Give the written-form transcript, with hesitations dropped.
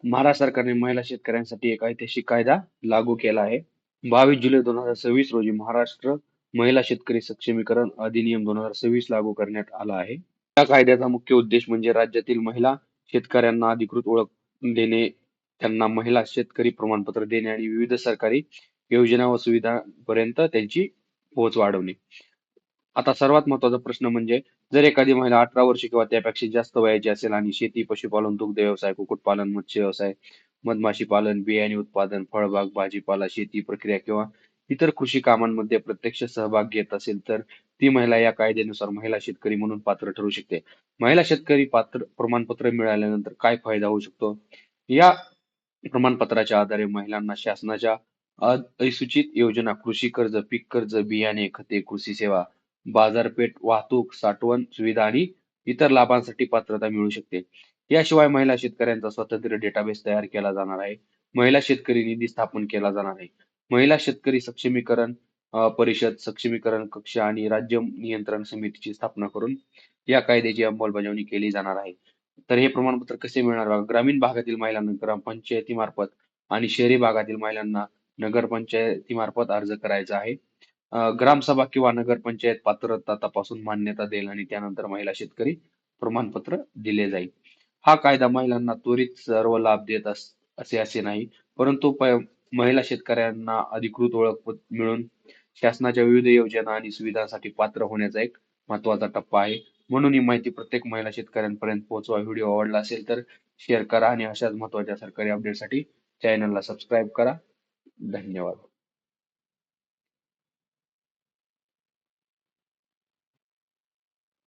महाराष्ट्र सरकारने महिला शेतकऱ्यांसाठी एक ऐतिहासिक कायदा लागू केला आहे. 22 जुलै 2026 रोजी महाराष्ट्र महिला शेतकरी सक्षमीकरण अधिनियम 2026 लागू करण्यात आला आहे. या कायद्याचा मुख्य उद्देश म्हणजे राज्यातील महिला शेतकऱ्यांना अधिकृत ओळख देणे, त्यांना महिला शेतकरी प्रमाणपत्र देणे आणि विविध सरकारी योजना व सुविधांपर्यंत त्यांची पोहोच वाढवणे. आता सर्वात महत्त्वाचा प्रश्न म्हणजे जर एखादी महिला 18 वर्षे किंवा त्यापेक्षा जास्त वयाची असेल आणि शेती, पशुपालन, दुग्ध व्यवसाय, कुक्कुटपालन, मत्स्य व्यवसाय, मधमाशी पालन, बियाणे उत्पादन, फळबाग, भाजीपाला, शेती प्रक्रिया किंवा इतर कृषी कामांमध्ये प्रत्यक्ष सहभाग घेत असेल तर ती महिला या कायद्यानुसार महिला शेतकरी म्हणून पात्र ठरू शकते. महिला शेतकरी पात्र प्रमाणपत्र मिळाल्यानंतर काय फायदा होऊ शकतो? या प्रमाणपत्राच्या आधारे महिलांना शासनाच्या अधिसूचित योजना, कृषी कर्ज, पीक कर्ज, बियाणे, खते, कृषी सेवा, बाजारपेठ, वाहतूक, साठवण सुविधा आणि इतर लाभांसाठी पात्रता मिळू शकते. याशिवाय महिला शेतकऱ्यांचा स्वतंत्र डेटाबेस तयार केला जाणार आहे. महिला शेतकरी निधी स्थापन केला जाणार आहे. महिला शेतकरी सक्षमीकरण परिषद, सक्षमीकरण कक्ष आणि राज्य नियंत्रण समितीची स्थापना करून या कायद्याची अंमलबजावणी केली जाणार आहे. तर हे प्रमाणपत्र कसे मिळणार बघा. ग्रामीण भागातील महिलांना ग्रामपंचायतीमार्फत आणि शहरी भागातील महिलांना नगरपंचायतीमार्फत अर्ज करायचा आहे. ग्रामसभा किंवा नगरपंचायत पात्रता तपासून मान्यता देईल आणि त्यानंतर महिला शेतकरी प्रमाणपत्र दिले जाईल. हा कायदा महिलांना त्वरित सर्व लाभ देत असे नाही, परंतु महिला शेतकऱ्यांना अधिकृत मिळून शासनाच्या विविध योजना आणि सुविधांसाठी पात्र होण्याचा एक महत्त्वाचा टप्पा आहे. म्हणून ही माहिती प्रत्येक महिला शेतकऱ्यांपर्यंत पोहोचवा. व्हिडिओ आवडला असेल तर शेअर करा आणि अशाच महत्त्वाच्या सरकारी अपडेटसाठी चॅनलला सबस्क्राईब करा. धन्यवाद.